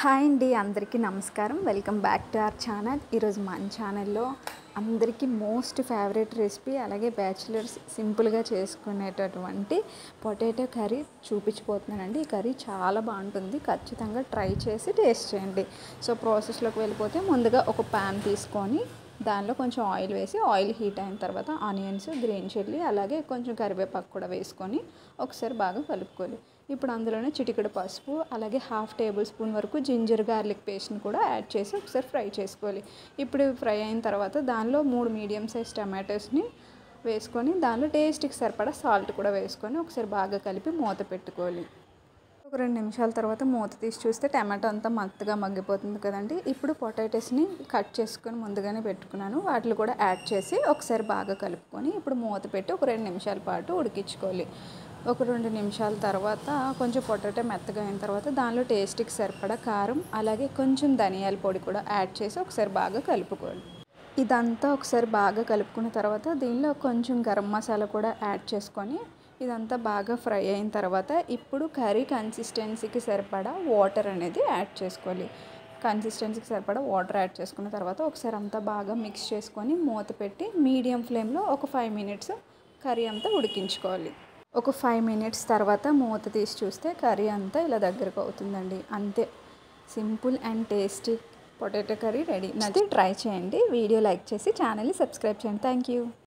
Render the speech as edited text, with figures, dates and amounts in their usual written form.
Hi అండి, అందరికీ నమస్కారం. Welcome back to our channel. ఈరోజు మన ఛానల్లో అందరికీ మోస్ట్ ఫేవరెట్ రెసిపీ, అలాగే బ్యాచిలర్స్ సింపుల్గా చేసుకునేటటువంటి పొటాటో కర్రీ చూపించిపోతున్నానండి. ఈ కర్రీ చాలా బాగుంటుంది, ఖచ్చితంగా ట్రై చేసి టేస్ట్ చేయండి. సో ప్రాసెస్లోకి వెళ్ళిపోతే, ముందుగా ఒక ప్యాన్ తీసుకొని దానిలో కొంచెం ఆయిల్ వేసి, ఆయిల్ హీట్ అయిన తర్వాత ఆనియన్స్, గ్రీన్ చిల్లీ, అలాగే కొంచెం కరివేపాకు కూడా వేసుకొని ఒకసారి బాగా కలుపుకోవాలి. ఇప్పుడు అందులోనే చిటికెడు పసుపు, అలాగే హాఫ్ టేబుల్ స్పూన్ వరకు జింజర్ గార్లిక్ పేస్ట్ని కూడా యాడ్ చేసి ఒకసారి ఫ్రై చేసుకోవాలి. ఇప్పుడు ఫ్రై అయిన తర్వాత దానిలో 3 మీడియం సైజ్ టమాటోస్ని వేసుకొని, దానిలో టేస్ట్కి సరిపడా సాల్ట్ కూడా వేసుకొని ఒకసారి బాగా కలిపి మూత పెట్టుకోవాలి. ఒక 2 నిమిషాల తర్వాత మూత తీసి చూస్తే టమాటో అంతా మెత్తగా మగ్గిపోతుంది కదండి. ఇప్పుడు పొటాటోస్ని కట్ చేసుకొని ముందుగానే పెట్టుకున్నాను, వాటిని కూడా యాడ్ చేసి ఒకసారి బాగా కలుపుకొని ఇప్పుడు మూత పెట్టి ఒక 2 నిమిషాల పాటు ఉడికించుకోవాలి. ఒక 2 నిమిషాల తర్వాత కొంచెం పొటాటో మెత్తగా అయిన తర్వాత దానిలో టేస్ట్కి సరిపడా కారం, అలాగే కొంచెం ధనియాల పొడి కూడా యాడ్ చేసి ఒకసారి బాగా కలుపుకోవాలి. ఇదంతా ఒకసారి బాగా కలుపుకున్న తర్వాత దీనిలో కొంచెం గరం మసాలా కూడా యాడ్ చేసుకొని ఇదంతా బాగా ఫ్రై అయిన తర్వాత ఇప్పుడు కర్రీ కన్సిస్టెన్సీకి సరిపడా వాటర్ అనేది యాడ్ చేసుకోవాలి. కన్సిస్టెన్సీకి సరిపడా వాటర్ యాడ్ చేసుకున్న తర్వాత ఒకసారి అంతా బాగా మిక్స్ చేసుకొని మూత పెట్టి మీడియం ఫ్లేమ్లో ఒక 5 మినిట్స్ కర్రీ అంతా ఉడికించుకోవాలి. ఒక 5 మినిట్స్ తర్వాత మూత తీసి చూస్తే కర్రీ అంతా ఇలా దగ్గరకు అవుతుందండి. అంతే, simple and tasty potato curry ready. నచ్చితే ట్రై చేయండి. వీడియో లైక్ చేసి ఛానల్ని సబ్స్క్రైబ్ చేయండి. Thank you.